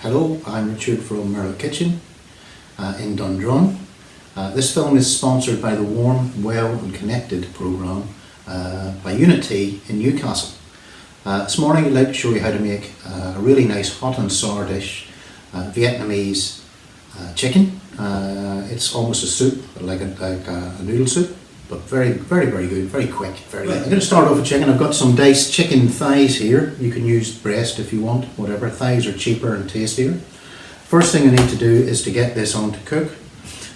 Hello, I'm Richard from Murlough Kitchen in Dundrum. This film is sponsored by the Warm, Well and Connected programme by Unity in Newcastle. This morning I'd like to show you how to make a really nice hot and sour dish, Vietnamese chicken. It's almost a soup, like a noodle soup, but very good, very quick. I'm going to start off with chicken. I've got some diced chicken thighs here. You can use breast if you want, whatever. Thighs are cheaper and tastier. First thing I need to do is to get this on to cook.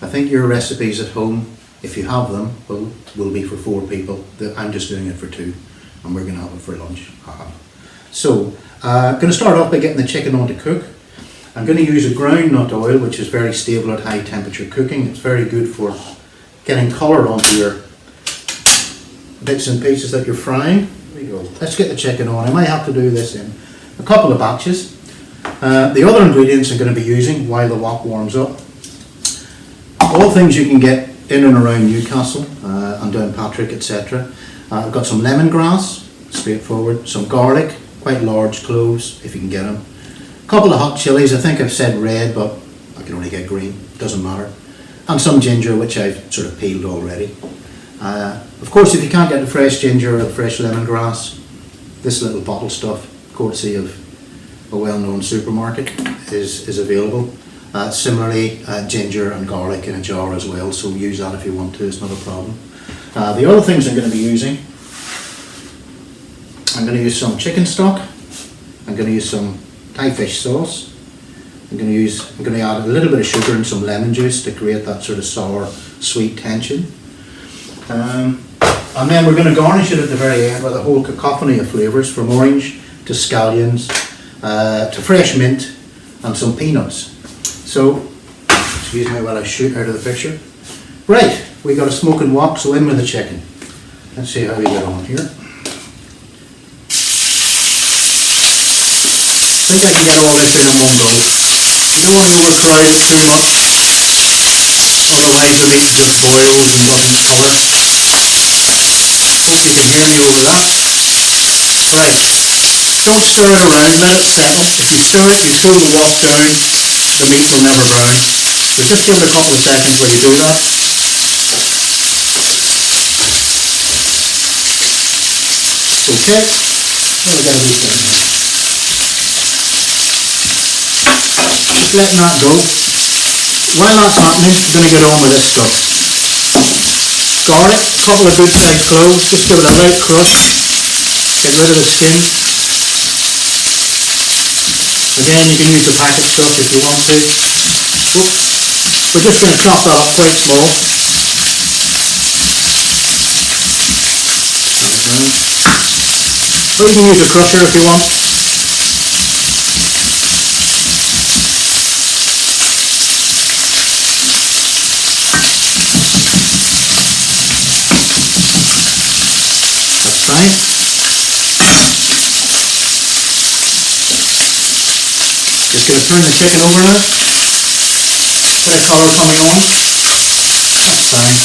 I think your recipes at home, if you have them, will be for 4 people. I'm just doing it for 2, and we're going to have it for lunch. So, I'm going to start off by getting the chicken on to cook. I'm going to use a groundnut oil, which is very stable at high temperature cooking. It's very good for getting colour onto your bits and pieces that you're frying. There you go. Let's get the chicken on. I might have to do this in a couple of batches. The other ingredients I'm going to be using while the wok warms up, all things you can get in and around Newcastle and Downpatrick, etc. I've got some lemongrass, straightforward, some garlic, quite large cloves if you can get them, a couple of hot chilies. I think I've said red, but I can only get green, doesn't matter, and some ginger, which I've sort of peeled already. Of course, if you can't get the fresh ginger or the fresh lemongrass, this little bottle stuff, courtesy of a well-known supermarket, is available. Similarly, ginger and garlic in a jar as well, so use that if you want to, it's not a problem. The other things I'm going to be using, I'm going to use some chicken stock, I'm going to use some Thai fish sauce, I'm going to add a little bit of sugar and some lemon juice to create that sort of sour, sweet tension. And then we're going to garnish it at the very end with a whole cacophony of flavours, from orange to scallions to fresh mint and some peanuts. So, excuse me while I shoot out of the picture. Right, we got a smoking wok, so in with the chicken. Let's see how we get on here. I think I can get all this in one go. You don't want to overfry it too much, otherwise the meat just boils and loses colour. Hope you can hear me over that. Right, don't stir it around, let it settle. If you stir it, you slow the wok down, the meat will never brown. So just give it a couple of seconds while you do that. Okay, let me get a wee bit in there. Just letting that go. While that's happening, I'm going to get on with this stuff. Garlic, a couple of good sized cloves, just give it a light crush, get rid of the skin. Again, you can use the packet stuff if you want to. We're just going to chop that up quite small. Or you can use a crusher if you want. Fine. Just going to turn the chicken over now. Bit of colour coming on. That's fine.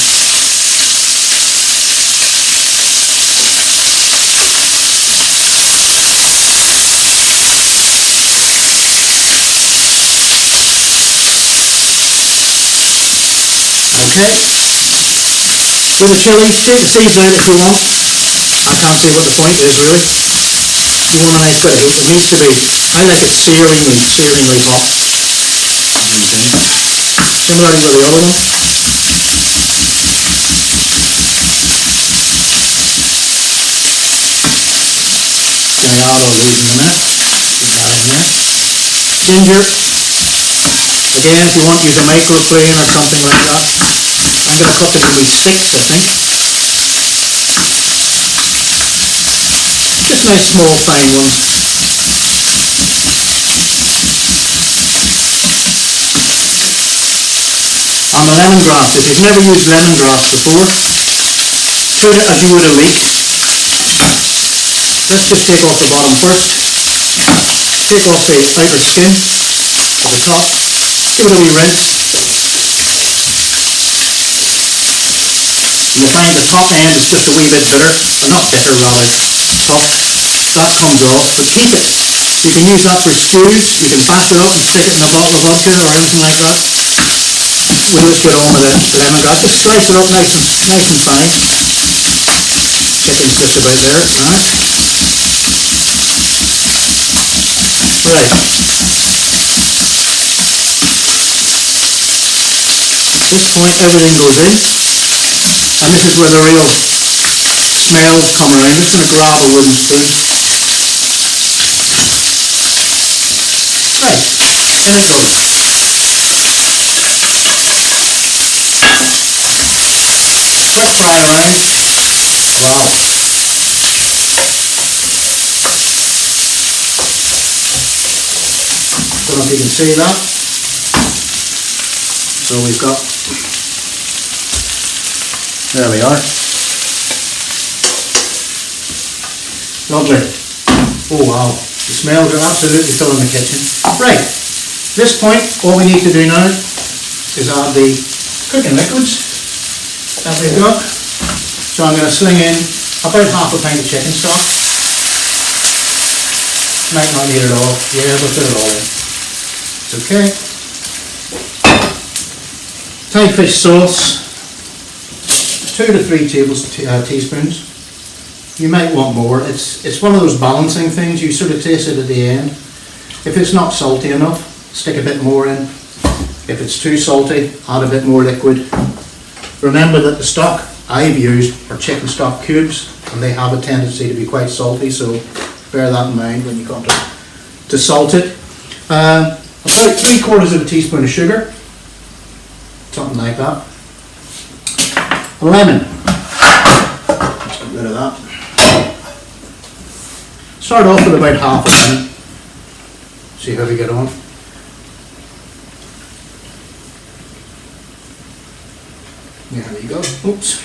Okay. With the chilies, take the seeds out if you want. I can't see what the point is really. You want a nice bit of heat. It needs to be, I like it searingly hot. Okay. Similarly with the other one. Going to add all these in a minute. Keep that in there. Ginger. Again, if you want to use a microplane or something like that. I'm going to cut them in wee sticks, I think. Just nice small fine ones. And the lemongrass, if you've never used lemongrass before, treat it as you would a leek. Let's just take off the bottom first. Take off the outer skin of the top. Give it a wee rinse. You'll find the top end is just a wee bit bitter, or not bitter rather, tough. That comes off, but keep it. You can use that for stews. You can bash it up and stick it in a bottle of vodka or anything like that. We'll just get on with the lemongrass. Just slice it up nice and fine. Chicken's just about there now. Right. At this point everything goes in. And this is where the real smells come around. I'm just going to grab a wooden spoon. Right, there we go. Quick fire around. Wow. Don't know if you can see that. So we've got, there we are. Lovely. Oh wow, the smells are absolutely filling the kitchen. Right, this point, all we need to do now is add the cooking liquids that we've got. So I'm going to sling in about half a pint of chicken stock. Might not need it all. Yeah, we'll put it all in. It's okay. Thai fish sauce, 2 to 3 teaspoons. You might want more. It's one of those balancing things. You sort of taste it at the end. If it's not salty enough, stick a bit more in. If it's too salty, add a bit more liquid. Remember that the stock I've used are chicken stock cubes, and they have a tendency to be quite salty, so bear that in mind when you come to salt it. About 3/4 teaspoon of sugar, something like that. A lemon. Let's get rid of that. Start off with about half a lemon. See how we get on. There we go. Oops.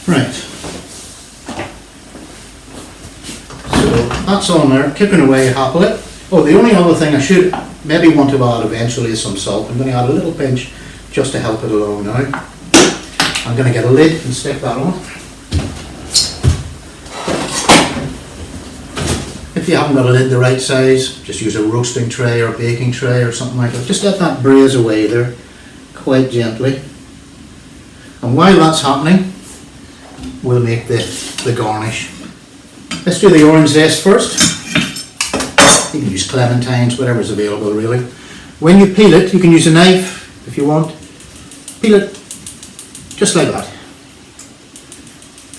Right. So that's on there, kicking away happily. Oh, the only other thing I should maybe want to add eventually is some salt. I'm going to add a little pinch just to help it along now. I'm going to get a lid and stick that on. If you haven't got a lid the right size, just use a roasting tray or a baking tray or something like that. Just let that braise away there, quite gently. And while that's happening, we'll make the garnish. Let's do the orange zest first. You can use clementines, whatever's available really. When you peel it, you can use a knife if you want. Peel it just like that.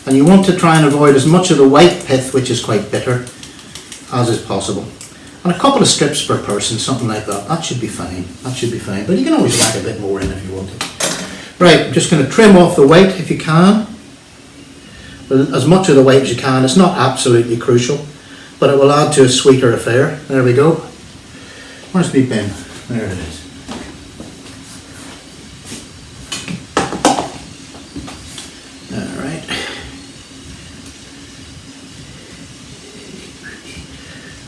And you want to try and avoid as much of the white pith, which is quite bitter, as is possible. And a couple of strips per person, something like that. That should be fine. That should be fine. But you can always whack a bit more in if you want to. Right, I'm just going to trim off the white if you can. As much of the white as you can. It's not absolutely crucial, but it will add to a sweeter affair. There we go. Where's my bin? There it is. Alright.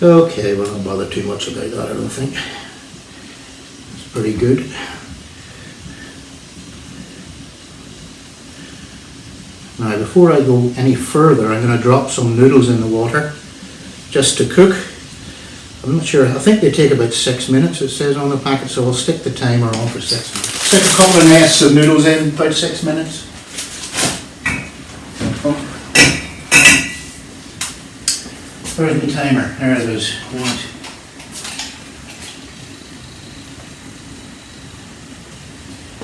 Okay, we'll not bother too much about that, I don't think. It's pretty good. Now before I go any further, I'm going to drop some noodles in the water just to cook. I'm not sure, I think they take about 6 minutes, it says on the packet, so I'll stick the timer on for 6 minutes. Stick a couple of nests of noodles in, about 6 minutes. Where's the timer? There it is. Right.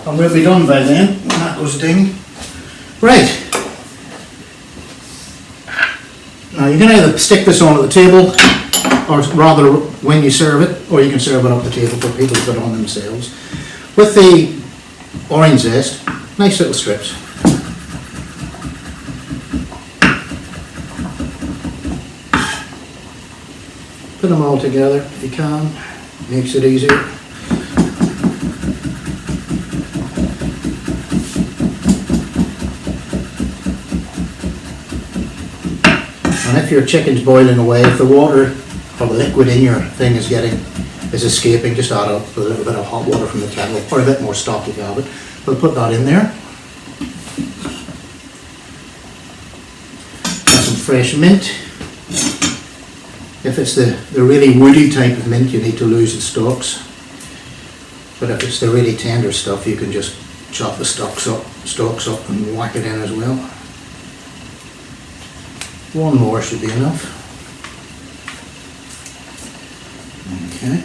And we'll be done by then when that goes ding. Right. Now you can either stick this on at the table, or rather when you serve it, or you can serve it up the table for people to put on themselves. With the orange zest, nice little strips. Put them all together if you can, makes it easier. And if your chicken's boiling away, if the water or the liquid in your thing is escaping, just add up a little bit of hot water from the kettle, or a bit more stock if you have it. We'll put that in there. fresh mint. If it's the really woody type of mint, you need to lose the stalks. But if it's the really tender stuff, you can just chop the stalks up and whack it in as well. One more should be enough. Okay.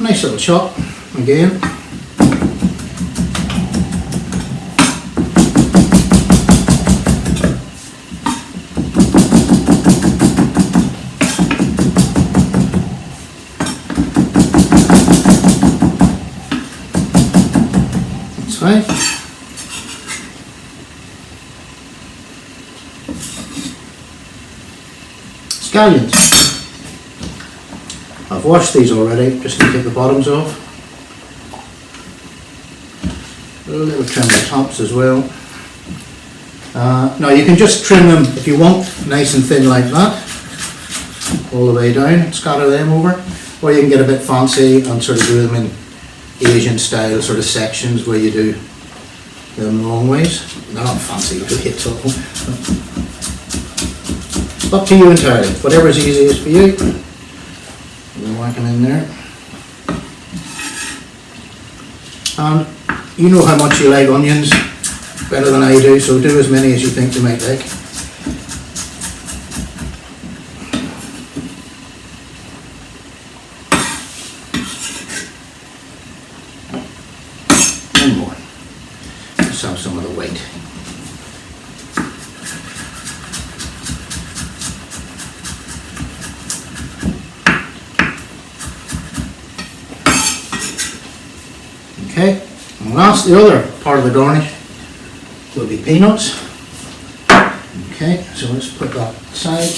Nice little chop again. That's fine. Scallions. I've washed these already, just to get the bottoms off. A little trim the tops as well. Now you can just trim them if you want, nice and thin like that, all the way down, scatter them over, or you can get a bit fancy and sort of do them in Asian style sort of sections where you do them long ways. They're not fancy, you could hit something. Up to you entirely, whatever's easiest for you. We'll whack them in there. And you know how much you like onions, better than I do, so do as many as you think you might like. One more. Let's have some of the weight. Okay, and last, the other part of the garnish will be peanuts. Okay, so let's put that aside.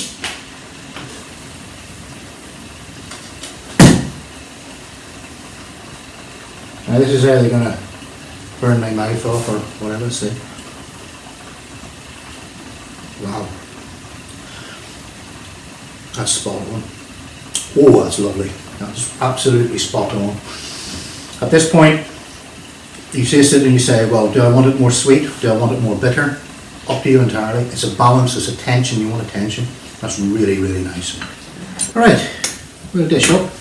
Now this is either going to burn my mouth off or whatever, see. Wow. That's spot on. Oh, that's lovely. That's absolutely spot on. At this point, you taste it and you say, well, do I want it more sweet? Do I want it more bitter? Up to you entirely. It's a balance, it's a tension, you want a tension. That's really, really nice. Alright, we'll dish up.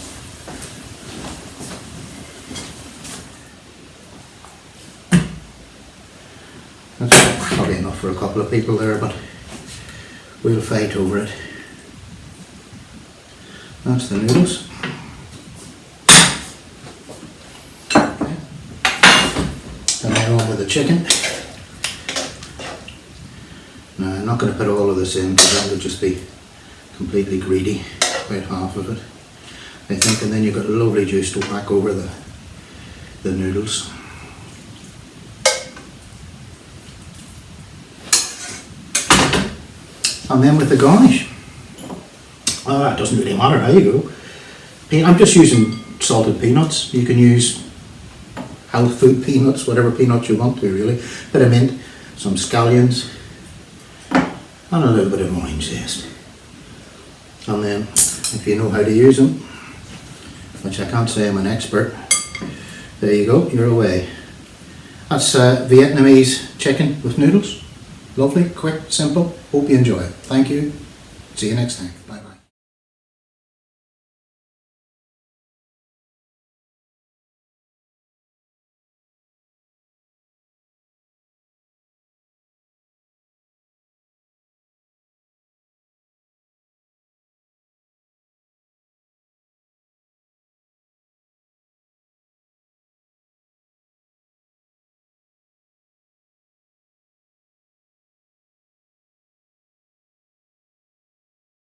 That's probably enough for a couple of people there, but we'll fight over it. That's the noodles. And then on with the chicken. Now I'm not going to put all of this in because that would just be completely greedy, about half of it I think, and then you've got lovely juice to whack over the noodles. And then with the garnish, it doesn't really matter how you go. I'm just using salted peanuts. You can use health food peanuts, whatever peanuts you want to really. Bit of mint, some scallions, and a little bit of orange zest. And then, if you know how to use them, which I can't say I'm an expert, there you go, you're away. That's Vietnamese chicken with noodles. Lovely, quick, simple. Hope you enjoy it. Thank you. See you next time. Bye bye.